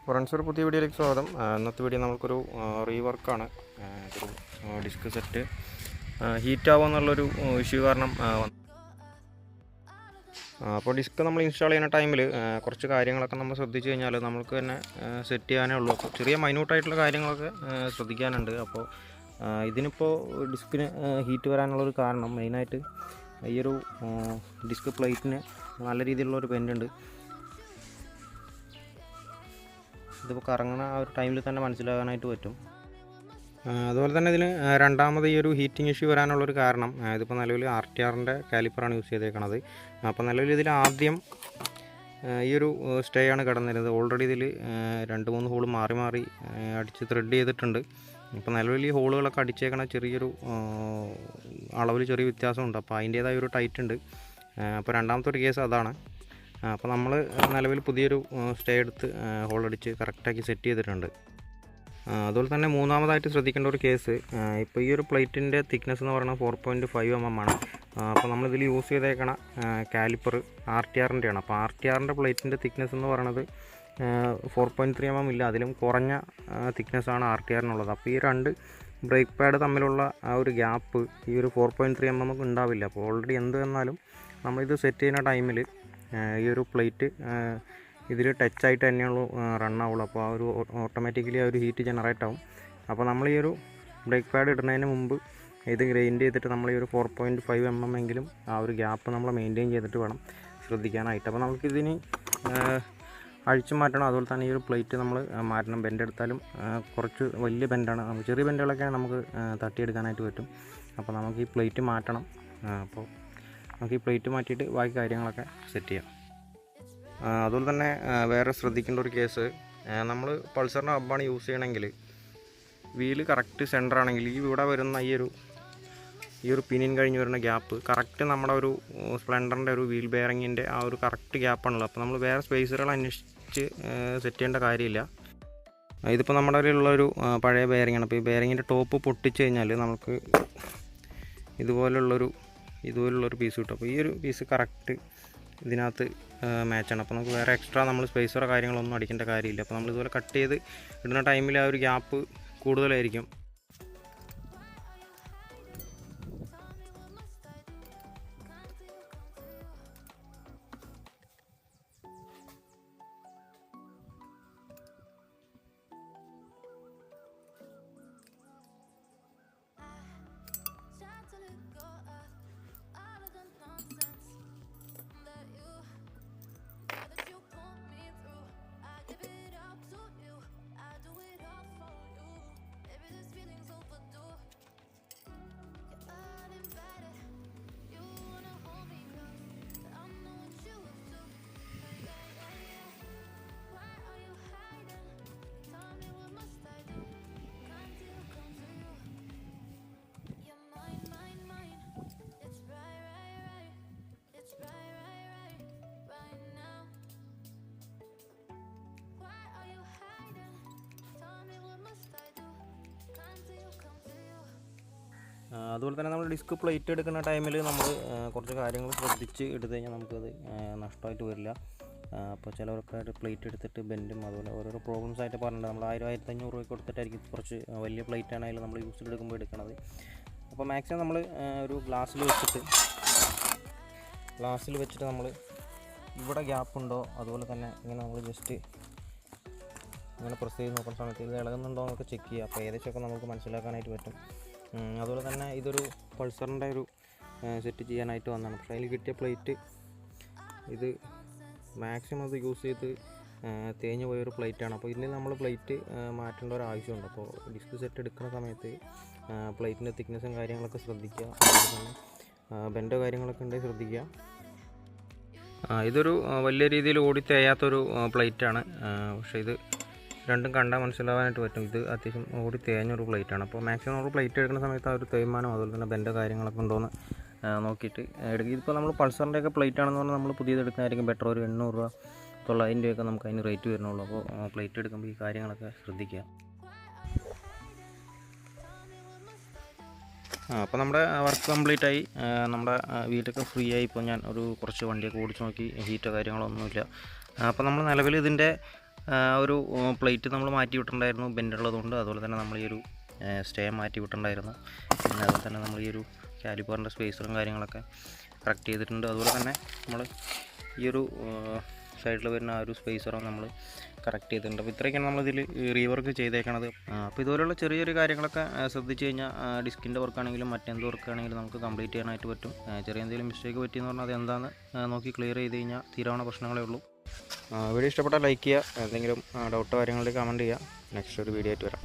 Friends, ഒരു പുതിയ വീഡിയോയിലേക്ക് സ്വാഗതം. ഇന്നത്തെ വീഡിയോ നമുക്കൊരു റീവർക്കാണ്. ഒരു ഡിസ്ക് സെറ്റ് ഹീറ്റ് ആവുമെന്നുള്ളൊരു ഇഷ്യൂ കാരണം അപ്പോൾ ഡിസ്ക് നമ്മൾ ഇൻസ്റ്റാൾ ചെയ്യുന്ന ടൈമിൽ കുറച്ച് കാര്യങ്ങളൊക്കെ നമ്മൾ ശ്രദ്ധിച്ചു കഴിഞ്ഞാൽ നമുക്ക് തന്നെ സെറ്റ് ചെയ്യാനേ ഉള്ളൂ. അപ്പോൾ ചെറിയ മൈന്യൂട്ടായിട്ടുള്ള കാര്യങ്ങളൊക്കെ ശ്രദ്ധിക്കാനുണ്ട്. അപ്പോൾ ഇതിനിപ്പോൾ ഡിസ്കിന് ഹീറ്റ് വരാനുള്ളൊരു കാരണം മെയിനായിട്ട് ഈ ഒരു ഡിസ്ക് പ്ലേറ്റിന് നല്ല രീതിയിലുള്ളൊരു ബെൻഡുണ്ട്. ഇതിപ്പോൾ കറങ്ങുന്ന ആ ഒരു ടൈമിൽ തന്നെ മനസ്സിലാകാനായിട്ട് പറ്റും. അതുപോലെ തന്നെ ഇതിന് രണ്ടാമത് ഈ ഒരു ഹീറ്റിംഗ് ഇഷ്യൂ വരാനുള്ളൊരു കാരണം ഇതിപ്പോൾ നിലവിൽ RTRൻ്റെ കാലിപ്പറാണ് യൂസ് ചെയ്തേക്കണത്. അപ്പോൾ നിലവിൽ ഇതിൽ ആദ്യം ഈ ഒരു സ്റ്റേ ആണ് കിടന്നിരുന്നത്. ഓൾറെഡി ഇതിൽ 2-3 ഹോൾ മാറി മാറി അടിച്ച് ത്രെഡ് ചെയ്തിട്ടുണ്ട്. ഇപ്പോൾ നിലവിൽ ഈ ഹോളുകളൊക്കെ അടിച്ചേക്കണ ചെറിയൊരു അളവിൽ ചെറിയ വ്യത്യാസമുണ്ട്. അപ്പോൾ അതിൻ്റേതായ ഒരു ടൈറ്റ് ഉണ്ട്. അപ്പോൾ രണ്ടാമത്തെ ഒരു കേസ് അതാണ്. അപ്പോൾ നമ്മൾ നിലവിൽ പുതിയൊരു സ്റ്റേ എടുത്ത് ഹോളടിച്ച് കറക്റ്റാക്കി സെറ്റ് ചെയ്തിട്ടുണ്ട്. അതുപോലെ തന്നെ മൂന്നാമതായിട്ട് ശ്രദ്ധിക്കേണ്ട ഒരു കേസ്, ഇപ്പോൾ ഈ ഒരു പ്ലേറ്റിൻ്റെ തിക്നെസ് എന്ന് പറയുന്നത് 4.5 mm ആണ്. അപ്പോൾ നമ്മളിതിൽ യൂസ് ചെയ്തേക്കണ കാലിപ്പർ RTRൻ്റെയാണ്. അപ്പോൾ RTRൻ്റെ പ്ലേറ്റിൻ്റെ തിക്നെസ് എന്ന് പറയുന്നത് 4.3 mm ഇല്ല, അതിലും കുറഞ്ഞ തിക്നെസ്സാണ് RTRനുള്ളത്. അപ്പോൾ ഈ രണ്ട് ബ്രേക്ക് പാഡ് തമ്മിലുള്ള ആ ഒരു ഗ്യാപ്പ് ഈ ഒരു 4.3 mm ഉണ്ടാവില്ല. അപ്പോൾ ഓൾറെഡി എന്ത് വന്നാലും നമ്മളിത് സെറ്റ് ചെയ്യുന്ന ടൈമിൽ ഈ ഒരു പ്ലേറ്റ് ഇതിൽ ടച്ചായിട്ട് തന്നെയുള്ളൂ റണ്ണാവുള്ളൂ. അപ്പോൾ ആ ഒരു ഓട്ടോമാറ്റിക്കലി ആ ഒരു ഹീറ്റ് ജനറേറ്റ് ആവും. അപ്പോൾ നമ്മൾ ഈ ഒരു ബ്രേക്ക് പാഡ് ഇടുന്നതിന് മുമ്പ് ഇത് ഗ്രൈൻഡ് ചെയ്തിട്ട് നമ്മൾ ഈ ഒരു 4.5 mm എങ്കിലും ആ ഒരു ഗ്യാപ്പ് നമ്മൾ മെയിൻറ്റെയിൻ ചെയ്തിട്ട് വേണം ശ്രദ്ധിക്കാനായിട്ട്. അപ്പോൾ നമുക്കിതിന് അഴിച്ചു മാറ്റണം. അതുപോലെ തന്നെ ഈ ഒരു പ്ലേറ്റ് നമ്മൾ മാറ്റണം. ബെൻഡ് എടുത്താലും കുറച്ച് വലിയ ബെൻഡാണ്. ചെറിയ ബെൻഡുകളൊക്കെ നമുക്ക് തട്ടിയെടുക്കാനായിട്ട് പറ്റും. അപ്പോൾ നമുക്ക് ഈ പ്ലേറ്റ് മാറ്റണം. അപ്പോൾ നമുക്ക് ഈ പ്ലേറ്റ് മാറ്റിയിട്ട് ബാക്കി കാര്യങ്ങളൊക്കെ സെറ്റ് ചെയ്യാം. അതുപോലെ തന്നെ വേറെ ശ്രദ്ധിക്കേണ്ട ഒരു കേസ്, നമ്മൾ പൾസറിൻ്റെ ഹബ്ബാണ് യൂസ് ചെയ്യണമെങ്കിൽ വീല് കറക്റ്റ് സെൻറ്റർ ആണെങ്കിൽ ഈ ഇവിടെ വരുന്ന ഈ ഒരു പിനിൻ കഴിഞ്ഞ് വരുന്ന ഗ്യാപ്പ് കറക്റ്റ് നമ്മുടെ ഒരു സ്പ്ലെൻഡറിൻ്റെ ഒരു വീൽ ബെയറിങ്ങിൻ്റെ ആ ഒരു കറക്റ്റ് ഗ്യാപ്പാണുള്ളത്. അപ്പോൾ നമ്മൾ വേറെ സ്പേസുകൾ അന്വേഷിച്ച് സെറ്റ് ചെയ്യേണ്ട കാര്യമില്ല. ഇതിപ്പോൾ നമ്മുടെ കയ്യിലുള്ളൊരു പഴയ ബെയറിങ്ങാണ്. അപ്പോൾ ഈ ബെയറിങ്ങിൻ്റെ ടോപ്പ് പൊട്ടിച്ച് കഴിഞ്ഞാൽ നമുക്ക് ഇതുപോലുള്ളൊരു പീസ് കിട്ടും. അപ്പോൾ ഈ ഒരു പീസ് കറക്റ്റ് ഇതിനകത്ത് മാച്ചാണ്. അപ്പോൾ നമുക്ക് വേറെ എക്സ്ട്രാ നമ്മൾ സ്പേസറോ കാര്യങ്ങളൊന്നും അടിക്കേണ്ട കാര്യമില്ല. അപ്പോൾ നമ്മളിതുപോലെ കട്ട് ചെയ്ത് ഇടുന്ന ടൈമിൽ ആ ഒരു ഗ്യാപ്പ് കൂടുതലായിരിക്കും. അതുപോലെ തന്നെ നമ്മൾ ഡിസ്ക് പ്ലേറ്റ് എടുക്കുന്ന ടൈമിൽ നമ്മൾ കുറച്ച് കാര്യങ്ങൾ ശ്രദ്ധിച്ച് എടുത്തു കഴിഞ്ഞാൽ നമുക്കത് നഷ്ടമായിട്ട് വരില്ല. അപ്പോൾ ചിലവർക്കായിട്ട് പ്ലേറ്റ് എടുത്തിട്ട് ബെൻഡും അതുപോലെ ഓരോരോ പ്രോബ്ലംസ് ആയിട്ട് പറഞ്ഞിട്ടുണ്ട്. നമ്മൾ 1000-1500 രൂപ കൊടുത്തിട്ടായിരിക്കും കുറച്ച് വലിയ പ്ലേറ്റ് ആണെങ്കിലും നമ്മൾ യൂസിൽ എടുക്കുമ്പോൾ എടുക്കണത്. അപ്പോൾ മാക്സിമം നമ്മൾ ഒരു ഗ്ലാസ്സിൽ വെച്ചിട്ട് നമ്മൾ ഇവിടെ ഗ്യാപ്പ് ഉണ്ടോ അതുപോലെ തന്നെ ഇങ്ങനെ നമ്മൾ ജസ്റ്റ് ഇങ്ങനെ പ്രസ് ചെയ്ത് നോക്കുന്ന സമയത്ത് ഇത് ഇളകുന്നുണ്ടോ എന്നൊക്കെ ചെക്ക് ചെയ്യുക. അപ്പോൾ ഏകദേശമൊക്കെ നമുക്ക് മനസ്സിലാക്കാനായിട്ട് പറ്റും. അതുപോലെ തന്നെ ഇതൊരു പൾസറിൻ്റെ ഒരു സെറ്റ് ചെയ്യാനായിട്ട് വന്നതാണ്. പക്ഷേ അതിൽ കിട്ടിയ പ്ലേറ്റ് ഇത് മാക്സിമം അത് യൂസ് ചെയ്ത് തേഞ്ഞ് പോയൊരു പ്ലേറ്റാണ്. അപ്പോൾ ഇതിന് നമ്മൾ പ്ലേറ്റ് മാറ്റേണ്ട ഒരു ആവശ്യമുണ്ട്. അപ്പോൾ ഡിസ്ക് സെറ്റ് എടുക്കുന്ന സമയത്ത് പ്ലേറ്റിൻ്റെ തിക്നെസ്സും കാര്യങ്ങളൊക്കെ ശ്രദ്ധിക്കുക. അതുപോലെ തന്നെ ബെൻഡോ കാര്യങ്ങളൊക്കെ ഉണ്ടെങ്കിൽ ശ്രദ്ധിക്കുക. ഇതൊരു വലിയ രീതിയിൽ ഓടി തേയാത്തൊരു പ്ലേറ്റാണ്. പക്ഷേ ഇത് രണ്ടും കണ്ടാൽ മനസ്സിലാവാനായിട്ട് പറ്റും. ഇത് അത്യാവശ്യം ഓടി തേഞ്ഞൊരു പ്ലേറ്റാണ്. അപ്പോൾ മാക്സിമം നമ്മൾ പ്ലേറ്റ് എടുക്കുന്ന സമയത്ത് ആ ഒരു തേയ്മാനം അതുപോലെ തന്നെ ബെൻഡോ കാര്യങ്ങളൊക്കെ ഉണ്ടോയെന്ന് നോക്കിയിട്ട് എടുക്കുക. ഇതിപ്പോൾ നമ്മൾ പൾസറിൻ്റെയൊക്കെ പ്ലേറ്റ് ആണെന്ന് പറഞ്ഞാൽ നമ്മൾ പുതിയത് എടുക്കുന്നതായിരിക്കും ബെറ്റർ. ഒരു 800 രൂപ 900 രൂപയൊക്കെ നമുക്ക് അതിന് റേറ്റ് വരുന്നുള്ളൂ. അപ്പോൾ പ്ലേറ്റ് എടുക്കുമ്പോൾ ഈ കാര്യങ്ങളൊക്കെ ശ്രദ്ധിക്കുക. അപ്പോൾ നമ്മുടെ വർക്ക് കംപ്ലീറ്റ് ആയി. നമ്മുടെ വീടൊക്കെ ഫ്രീ ആയി. ഇപ്പോൾ ഞാൻ കുറച്ച് വണ്ടിയൊക്കെ ഓടിച്ച് നോക്കി. ഹീറ്റോ കാര്യങ്ങളൊന്നുമില്ല. അപ്പോൾ നമ്മൾ നിലവിൽ ഇതിൻ്റെ ഒരു പ്ലേറ്റ് നമ്മൾ മാറ്റി വിട്ടിട്ടുണ്ടായിരുന്നു ബെൻഡുള്ളതുകൊണ്ട്. അതുപോലെ തന്നെ നമ്മൾ ഈ ഒരു സ്റ്റേ മാറ്റി വിട്ടിട്ടുണ്ടായിരുന്നു. പിന്നെ അതുപോലെ തന്നെ നമ്മൾ ഈ ഒരു കാലിപ്പറിൻ്റെ സ്പേസറും കാര്യങ്ങളൊക്കെ കറക്റ്റ് ചെയ്തിട്ടുണ്ട്. അതുപോലെ തന്നെ നമ്മൾ ഈ ഒരു സൈഡിൽ വരുന്ന ആ ഒരു സ്പേസറും നമ്മൾ കറക്റ്റ് ചെയ്തിട്ടുണ്ട്. അപ്പോൾ ഇത്രയൊക്കെയാണ് നമ്മളിതിൽ റീവർക്ക് ചെയ്തേക്കണത്. അപ്പോൾ ഇതുപോലെയുള്ള ചെറിയ ചെറിയ കാര്യങ്ങളൊക്കെ ശ്രദ്ധിച്ച് കഴിഞ്ഞാൽ ഡിസ്കിൻ്റെ വർക്കാണെങ്കിലും മറ്റെന്ത് വർക്കാണെങ്കിലും നമുക്ക് കംപ്ലീറ്റ് ചെയ്യാനായിട്ട് പറ്റും. ചെറിയ എന്തെങ്കിലും മിസ്റ്റേക്ക് പറ്റിയെന്ന് പറഞ്ഞാൽ അത് എന്താണെന്ന് നോക്കി ക്ലിയർ ചെയ്ത് കഴിഞ്ഞാൽ തീരാവുന്ന പ്രശ്നങ്ങളേ ഉള്ളൂ. വീഡിയോ ഇഷ്ടപ്പെട്ടാൽ ലൈക്ക് ചെയ്യുക. എന്തെങ്കിലും ഡൗട്ടോ കാര്യങ്ങളിൽ കമൻറ്റ് ചെയ്യുക. നെക്സ്റ്റ് ഒരു വീഡിയോ ആയിട്ട് വരാം.